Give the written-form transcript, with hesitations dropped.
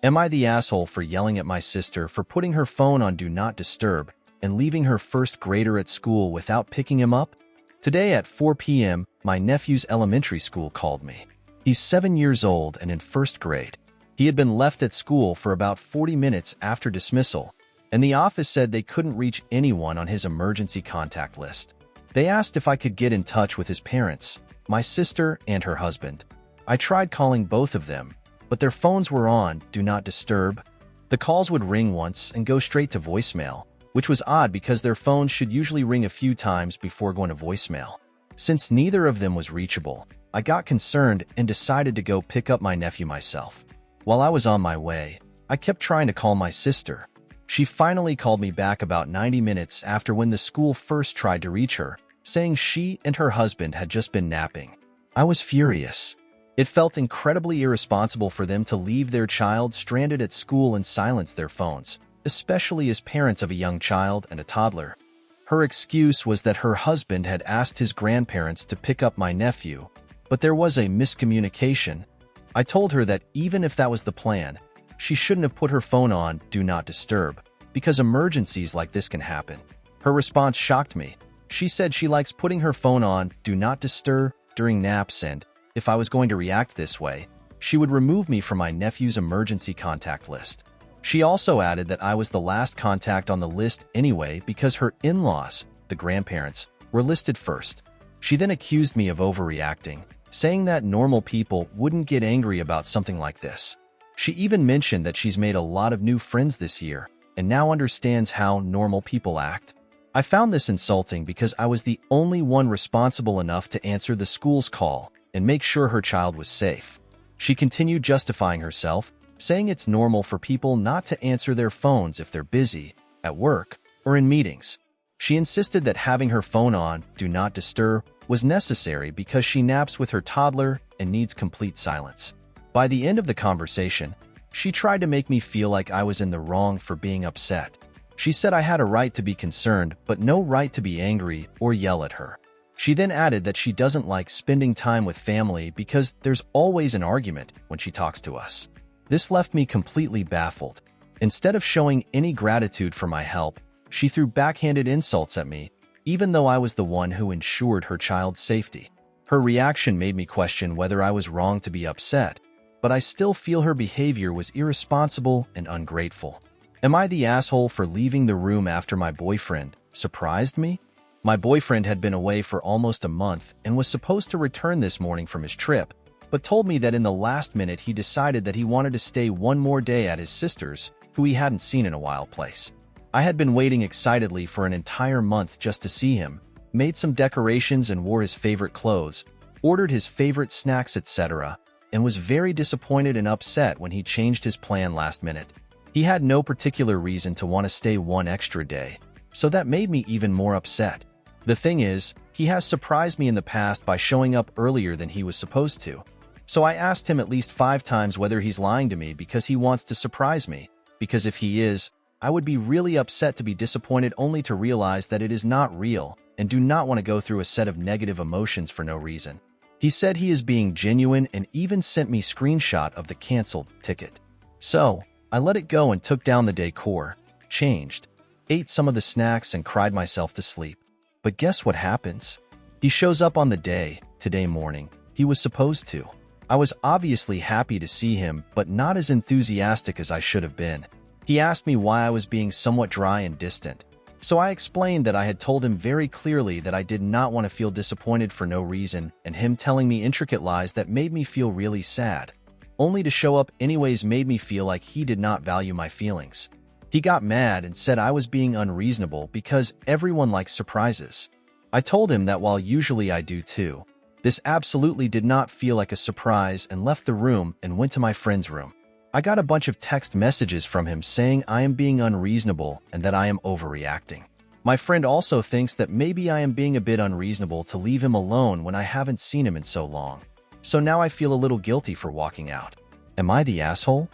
Am I the asshole for yelling at my sister for putting her phone on Do Not Disturb and leaving her first grader at school without picking him up? Today at 4 p.m., my nephew's elementary school called me. He's 7 years old and in first grade. He had been left at school for about 40 minutes after dismissal, and the office said they couldn't reach anyone on his emergency contact list. They asked if I could get in touch with his parents, my sister and her husband. I tried calling both of them, but their phones were on Do Not Disturb. The calls would ring once and go straight to voicemail, which was odd because their phones should usually ring a few times before going to voicemail. Since neither of them was reachable, I got concerned and decided to go pick up my nephew myself. While I was on my way, I kept trying to call my sister. She finally called me back about 90 minutes after when the school first tried to reach her, saying she and her husband had just been napping. I was furious. It felt incredibly irresponsible for them to leave their child stranded at school and silence their phones, especially as parents of a young child and a toddler. Her excuse was that her husband had asked his grandparents to pick up my nephew, but there was a miscommunication. I told her that even if that was the plan, she shouldn't have put her phone on Do Not Disturb, because emergencies like this can happen. Her response shocked me. She said she likes putting her phone on Do Not Disturb during naps, and if I was going to react this way, she would remove me from my nephew's emergency contact list. She also added that I was the last contact on the list anyway because her in-laws, the grandparents, were listed first. She then accused me of overreacting, saying that normal people wouldn't get angry about something like this. She even mentioned that she's made a lot of new friends this year and now understands how normal people act. I found this insulting because I was the only one responsible enough to answer the school's call and make sure her child was safe. She continued justifying herself, saying it's normal for people not to answer their phones if they're busy, at work, or in meetings. She insisted that having her phone on Do Not Disturb was necessary because she naps with her toddler and needs complete silence. By the end of the conversation, she tried to make me feel like I was in the wrong for being upset. She said I had a right to be concerned, but no right to be angry or yell at her. She then added that she doesn't like spending time with family because there's always an argument when she talks to us. This left me completely baffled. Instead of showing any gratitude for my help, she threw backhanded insults at me, even though I was the one who ensured her child's safety. Her reaction made me question whether I was wrong to be upset, but I still feel her behavior was irresponsible and ungrateful. Am I the asshole for leaving the room after my boyfriend surprised me? My boyfriend had been away for almost a month and was supposed to return this morning from his trip, but told me that in the last minute he decided that he wanted to stay one more day at his sister's, who he hadn't seen in a while, place. I had been waiting excitedly for an entire month just to see him, made some decorations and wore his favorite clothes, ordered his favorite snacks, etc., and was very disappointed and upset when he changed his plan last minute. He had no particular reason to want to stay one extra day, so that made me even more upset. The thing is, he has surprised me in the past by showing up earlier than he was supposed to. So I asked him at least 5 times whether he's lying to me because he wants to surprise me, because if he is, I would be really upset to be disappointed only to realize that it is not real and do not want to go through a set of negative emotions for no reason. He said he is being genuine and even sent me screenshot of the canceled ticket. So, I let it go and took down the decor, changed, ate some of the snacks and cried myself to sleep. But guess what happens? He shows up on the day, today morning, he was supposed to. I was obviously happy to see him, but not as enthusiastic as I should have been. He asked me why I was being somewhat dry and distant. So I explained that I had told him very clearly that I did not want to feel disappointed for no reason, and him telling me intricate lies that made me feel really sad. Only to show up anyways made me feel like he did not value my feelings. He got mad and said I was being unreasonable because everyone likes surprises. I told him that while usually I do too, this absolutely did not feel like a surprise and left the room and went to my friend's room. I got a bunch of text messages from him saying I am being unreasonable and that I am overreacting. My friend also thinks that maybe I am being a bit unreasonable to leave him alone when I haven't seen him in so long. So now I feel a little guilty for walking out. Am I the asshole?